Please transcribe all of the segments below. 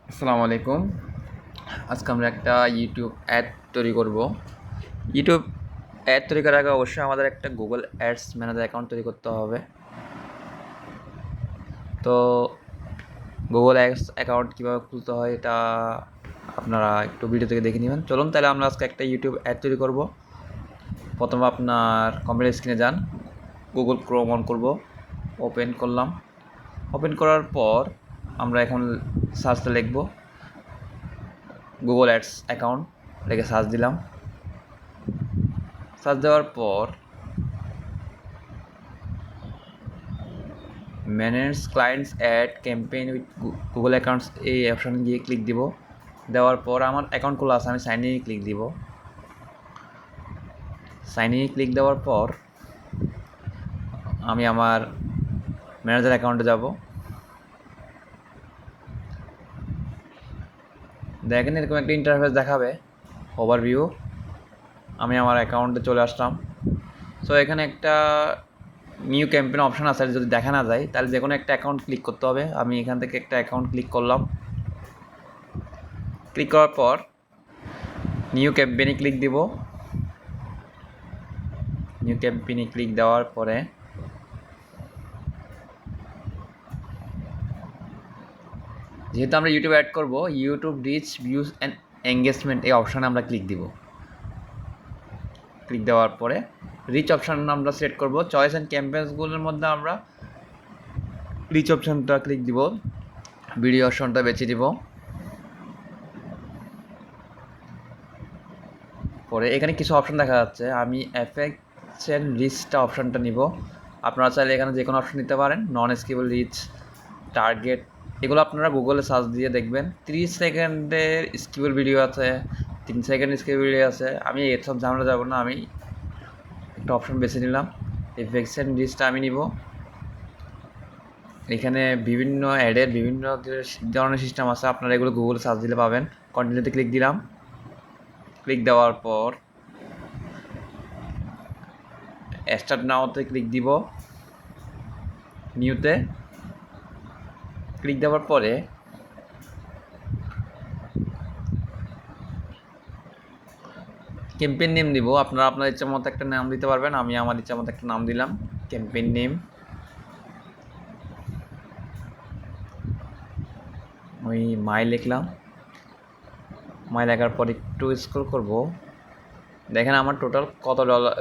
আসসালামু আলাইকুম। আজকে আমরা একটা ইউটিউব অ্যাড তৈরি করব। ইউটিউব অ্যাড তৈরি করার আগে অবশ্যই আমাদের একটা গুগল অ্যাডস ম্যানেজার অ্যাকাউন্ট তৈরি করতে হবে। তো গুগল অ্যাডস অ্যাকাউন্ট কীভাবে খুলতে হয় এটা আপনারা একটু ভিডিও থেকে দেখে নেবেন। চলুন তাহলে আমরা আজকে একটা ইউটিউব অ্যাড তৈরি করব। প্রথমে আপনার কম্পিউটার স্ক্রিনে যান, গুগল ক্রোম অন করব, ওপেন করলাম। ওপেন করার পর আমরা এখন সার্চটা লিখব গুগল অ্যাডস অ্যাকাউন্ট, লিখে সার্চ দিলাম। সার্চ দেওয়ার পর manage clients ad campaign with Google accounts এই অপশানে গিয়ে ক্লিক দিব। দেওয়ার পর আমার অ্যাকাউন্ট খোলা আছে, আমি সাইন ইনে ক্লিক দিব। সাইন ইনে ক্লিক দেওয়ার পর আমি আমার ম্যানেজার অ্যাকাউন্টে যাব। দেখেন এরকম একটা ইন্টারফেস দেখাবে, ওভারভিউ। আমি আমার অ্যাকাউন্টে চলে আসলাম। সো এখানে একটা নিউ ক্যাম্পেইন অপশান আছে, যদি দেখা না যায় তাহলে যে কোনো একটা অ্যাকাউন্ট ক্লিক করতে হবে। আমি এখান থেকে একটা অ্যাকাউন্ট ক্লিক করলাম। ক্লিক করার পর নিউ ক্যাম্পেইনে ক্লিক দিব। নিউ ক্যাম্পেইনে ক্লিক দেওয়ার পরে যেহেতু আমরা ইউটিউব অ্যাড করব, YouTube reach views and engagement এই অপশানে আমরা ক্লিক দিব। ক্লিক দেওয়ার পরে রিচ অপশান আমরা সিলেক্ট করব। চয়েস অ্যান্ড ক্যাম্পেইনসগুলোর মধ্যে আমরা রিচ অপশানটা ক্লিক দিব, ভিডিও অপশানটা বেছে দিব। পরে এখানে কিছু অপশান দেখা যাচ্ছে, আমি এফেক্টস অ্যান্ড রিচটা অপশানটা নিব। আপনারা চাইলে এখানে যে কোনো অপশান নিতে পারেন। নন স্কেবল রিচ, টার্গেট, এগুলো আপনারা গুগলে সার্চ দিয়ে দেখবেন। 30 সেকেন্ডের স্কেবল ভিডিও আছে, 3 সেকেন্ড স্কেবল ভিডিও আছে। আমি এসব ঝামেলা যাব না, আমি একটা অপশান বেছে নিলাম। এফেক্টস অ্যান্ড রিচটা আমি নিব। এখানে বিভিন্ন অ্যাডের বিভিন্ন ধরনের সিস্টেম আছে, আপনারা এগুলো গুগলে সার্চ দিলে পাবেন। কন্টিনিউতে ক্লিক দিলাম। ক্লিক দেওয়ার পর স্টার্ট নাওতে ক্লিক দিব। নিউতে ক্লিক দেওয়ার পরে ক্যাম্পেইন নেম দিব। আপনারা আপনার ইচ্ছা মতো একটা নাম দিতে পারবেন। আমি আমার ইচ্ছা মতো একটা নাম দিলাম, ক্যাম্পেইন নেম। আমি মাই লিখলাম। মাই লেখার পর একটু স্ক্রল করব। দেখেন আমার টোটাল কত ডলার,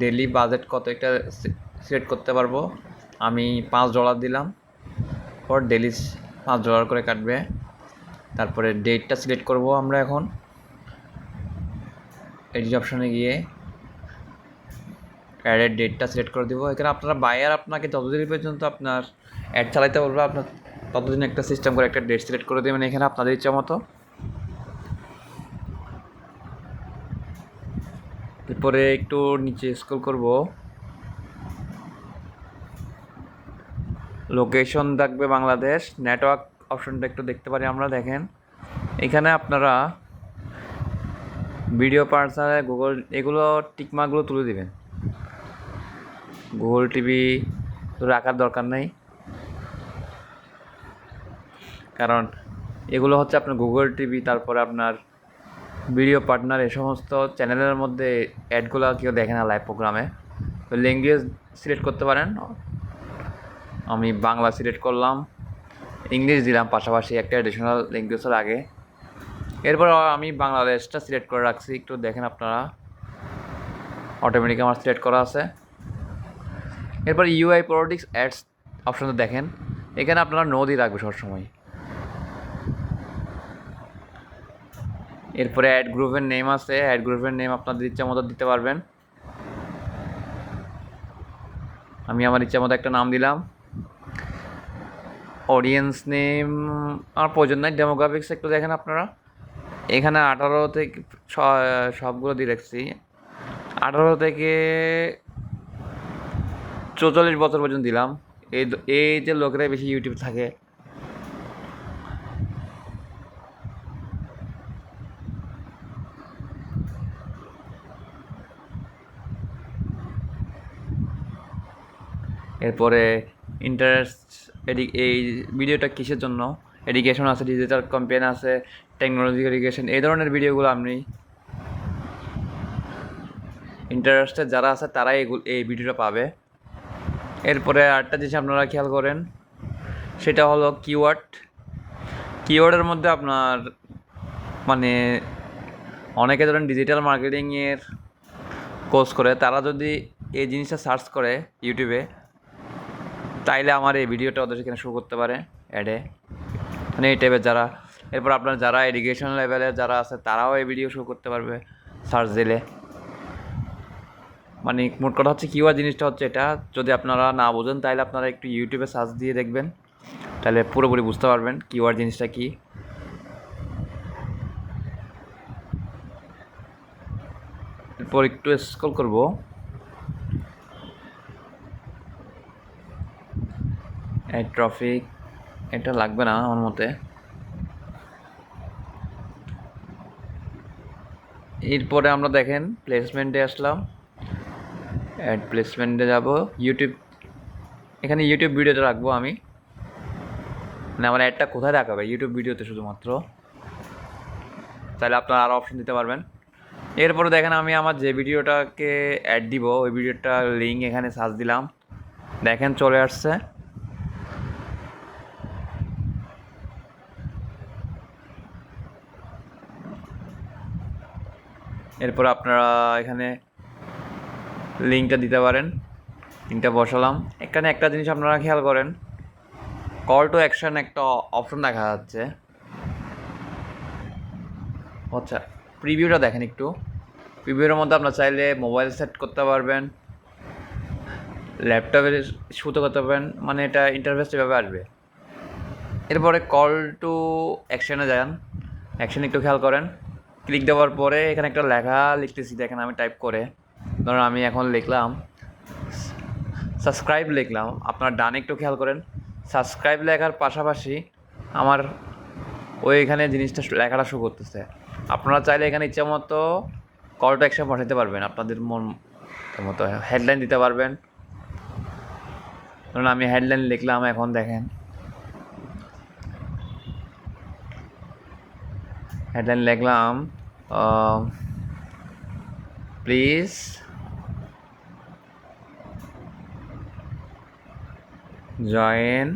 ডেলি বাজেট কত, এটা সিলেক্ট করতে পারবো। আমি $5 দিলাম, পর ডেলি $5 করে কাটবে। তারপরে ডেটটা সিলেক্ট করব আমরা এখন। এডিট অপশানে গিয়ে অ্যাডের ডেটটা সিলেক্ট করে দেবো। এখানে আপনারা বায়ার আপনাকে যতদিন পর্যন্ত আপনার অ্যাড চালাতে বলবে, আপনার ততদিন একটা সিস্টেম করে একটা ডেট সিলেক্ট করে দেবেন এখানে আপনাদের ইচ্ছা মতো। এরপরে একটু নিচে স্ক্রল করব, লোকেশন থাকবে বাংলাদেশ। নেটওয়ার্ক অপশনটা একটু দেখতে পারি আমরা। দেখেন এখানে আপনারা ভিডিও পার্সার, গুগল, এগুলো টিকমার্কগুলো তুলে দেবেন। গুগল টিভি রাখার দরকার নেই, কারণ এগুলো হচ্ছে আপনার গুগল টিভি, তারপরে আপনার ভিডিও পার্টনার, এই সমস্ত চ্যানেলের মধ্যে অ্যাডগুলো কেউ দেখে না লাইভ প্রোগ্রামে। তো ল্যাঙ্গুয়েজ সিলেক্ট করতে পারেন। আমি বাংলা সিলেক্ট করলাম, ইংলিশ দিলাম পাশাপাশি একটা অ্যাডিশনাল ল্যাঙ্গুয়েজের আগে। এরপর আমি বাংলাদেশটা সিলেক্ট করে রাখছি, একটু দেখেন আপনারা, অটোমেটিক আমার সিলেক্ট করা আছে। এরপর ইউআই পলিটিক্স অ্যাডস অপশানটা দেখেন, এখানে আপনারা নো দিয়ে রাখবে সবসময়। এরপরে অ্যাড গ্রুপের নেম আছে, অ্যাড গ্রুপের নেম আপনাদের ইচ্ছা মতো দিতে পারবেন। আমি আমার ইচ্ছা মতো একটা নাম দিলাম। অডিয়েন্স নেম আমার প্রয়োজন নাই। ডেমোগ্রাফিক্স একটু দেখেন আপনারা, এখানে 18 থেকে সবগুলো দিয়ে রাখছি। 18 থেকে 44 বছর পর্যন্ত দিলাম। এই যে লোকেরাই বেশি ইউটিউব থাকে। এরপরে ইন্টারেস্ট, এই ভিডিওটা কিসের জন্য, এডুকেশন আছে, ডিজিটাল ক্যাম্পেইন আছে, টেকনোলজি এডুকেশন, এই ধরনের ভিডিওগুলো আপনি ইন্টারেস্টেড যারা আছে তারাই এই ভিডিওটা পাবে। এরপরে আরেকটা জিনিস আপনারা খেয়াল করেন, সেটা হলো কিওয়ার্ডের মধ্যে আপনার মানে অনেকে ধরেন ডিজিটাল মার্কেটিংয়ের কোর্স করে, তারা যদি এই জিনিসটা সার্চ করে ইউটিউবে, তাইলে আমার এই ভিডিওটা ওদের সেখানে শো করতে পারে অ্যাডে, মানে এই টাইপের যারা। এরপর আপনার যারা এডুকেশন লেভেলের যারা আছে তারাও এই ভিডিও শো করতে পারবে সার্চ দিলে। মানে মোট কথা হচ্ছে কিওয়ার্ড জিনিসটা হচ্ছে এটা, যদি আপনারা না বোঝেন তাহলে আপনারা একটু ইউটিউবে সার্চ দিয়ে দেখবেন, তাহলে পুরোপুরি বুঝতে পারবেন কিওয়ার্ড জিনিসটা কী। এরপর একটু স্ক্রল করব, ট্রাফিক এটা লাগবে না আমার মতে। এরপরে আমরা দেখেন প্লেসমেন্টে আসলাম, অ্যাড প্লেসমেন্টে যাব, ইউটিউব, এখানে ইউটিউব ভিডিওতে রাখবো আমি, মানে আমার অ্যাডটা কোথায় দেখাবে, ইউটিউব ভিডিওতে শুধুমাত্র, তাহলে আপনারা আরও অপশন দিতে পারবেন। এরপরে দেখেন আমি আমার যে ভিডিওটাকে অ্যাড দিব ওই ভিডিওটার লিঙ্ক এখানে সার্চ দিলাম, দেখেন চলে আসছে। এরপর আপনারা এখানে লিঙ্কটা দিতে পারেন, লিঙ্কটা বসালাম। এখানে একটা জিনিস আপনারা খেয়াল করেন, কল টু অ্যাকশন একটা অপশন দেখা যাচ্ছে। আচ্ছা, প্রিভিউটা দেখেন একটু, প্রিভিউর মধ্যে আপনার চাইলে মোবাইল সেট করতে পারবেন, ল্যাপটপে শুতে করতে পারবেন, মানে এটা ইন্টারফেসটা এভাবে আসবে। এরপরে কল টু অ্যাকশনে যান, অ্যাকশন একটু খেয়াল করেন, ক্লিক দেওয়ার পরে এখানে একটা লেখা লিখতেছি, দেখেন আমি টাইপ করে, ধরুন আমি এখন লিখলাম সাবস্ক্রাইব, লিখলাম। আপনার ডানে একটু খেয়াল করেন, সাবস্ক্রাইব লেখার পাশাপাশি আমার ওইখানে জিনিসটা লেখাটা শো করতেছে। আপনারা চাইলে এখানে ইচ্ছা মতো কল টু অ্যাকশন পাঠাতে পারবেন, আপনাদের মন মতো হেডলাইন দিতে পারবেন। ধরুন আমি হেডলাইন লিখলাম, এখন দেখেন হেডলাইন লিখলাম please join,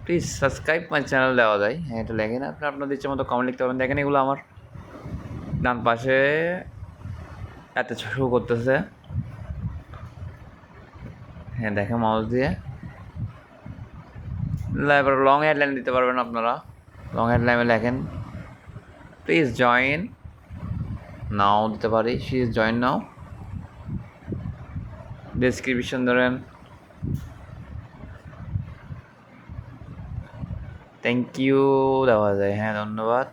please subscribe my channel দেওয়া যায়, হ্যাঁ এটা লেখে না, আপনি আপনাদের ইচ্ছে মতো কমেন্ট লিখতে পারবেন। দেখেন এগুলো আমার ডান পাশে এত শো করতেছে, হ্যাঁ দেখেন মাউস দিয়ে। এবার লং হেডলাইন দিতে পারবেন আপনারা, লং হেডলাইনে লেখেন প্লিজ জয়েন নাও দিতে পারি, she is join now. Description ধরেন থ্যাংক ইউ দেওয়া যায়, হ্যাঁ ধন্যবাদ,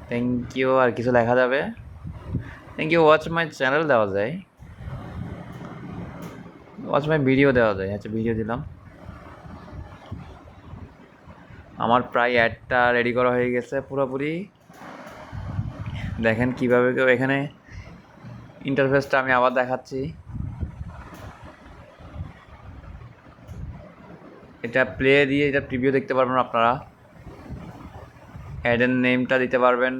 থ্যাংক ইউ, আর কিছু লেখা যাবে, thank you watch my channel দেওয়া যায়, ওয়াচ মাই ভিডিও দেওয়া যায়। আচ্ছা ভিডিও দিলাম, আমার প্রায় অ্যাডটা রেডি করা হয়ে গেছে পুরোপুরি। দেখেন কীভাবে এখানে ইন্টারফেসটা আমি আবার দেখাচ্ছি, এটা প্লে দিয়ে এটা প্রিভিউ দেখতে পারবেন আপনারা, অ্যাডের নেমটা দিতে পারবেন,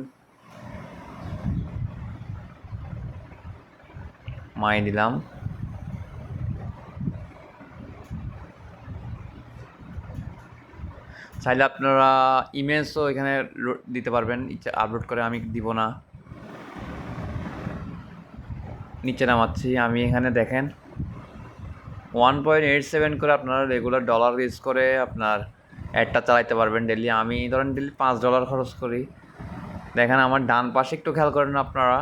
মাই দিলাম। চাইলে আপনারা ইমেজও এখানে দিতে পারবেন, আপলোড করে, আমি দিব না। নিচে নামাচ্ছি আমি, এখানে দেখেন 1.87 করে আপনারা রেগুলার ডলার ইউজ করে আপনার অ্যাডটা চালাইতে পারবেন ডেলি। আমি ধরেন ডেলি $5 খরচ করি। দেখেন আমার ডান পাশে একটু খেয়াল করেন আপনারা,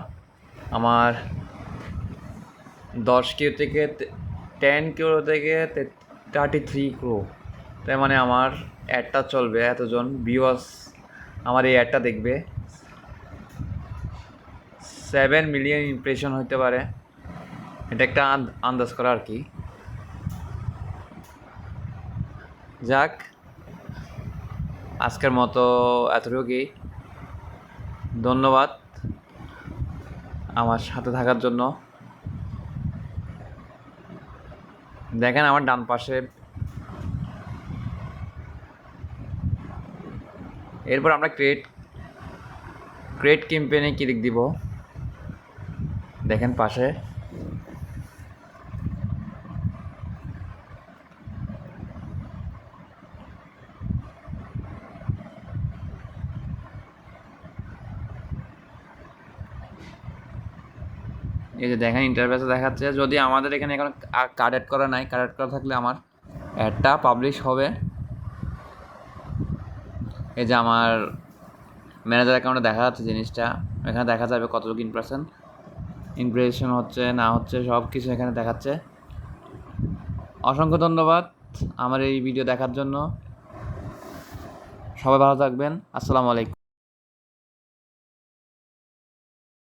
আমার 10K থেকে 10K থেকে 33 ক্রো, তাই মানে আমার অ্যাডটা চলবে, এতজন ভিউয়ার্স আমার এই অ্যাডটা দেখবে, 7 মিলিয়ন ইমপ্রেশন হতে পারে, এটা একটা আন্দাজ করা আর কি। যাক, আজকের মতো এতটুকুই, ধন্যবাদ আমার সাথে থাকার জন্য। দেখেন আমার ডান পাশে এরপর আমরা ক্রিয়েট ক্যাম্পেইনে ক্লিক দিব। দেখেন পাশে এই যে দেখেন ইন্টারফেসে দেখাচ্ছে। যদি আমাদের এখানে এখন কার্ড অ্যাড করা নাই, কার্ড অ্যাড করা থাকলে আমার অ্যাডটা পাবলিশ হবে। এই যে আমার ম্যানেজার অ্যাকাউন্টে দেখা যাচ্ছে জিনিসটা, এখানে দেখা যাবে কতটুকু ইমপ্রেশন হচ্ছে না হচ্ছে সব কিছু এখানে দেখাচ্ছে। অসংখ্য ধন্যবাদ আমার এই ভিডিও দেখার জন্য। সবাই ভালো থাকবেন। আসসালামু আলাইকুম।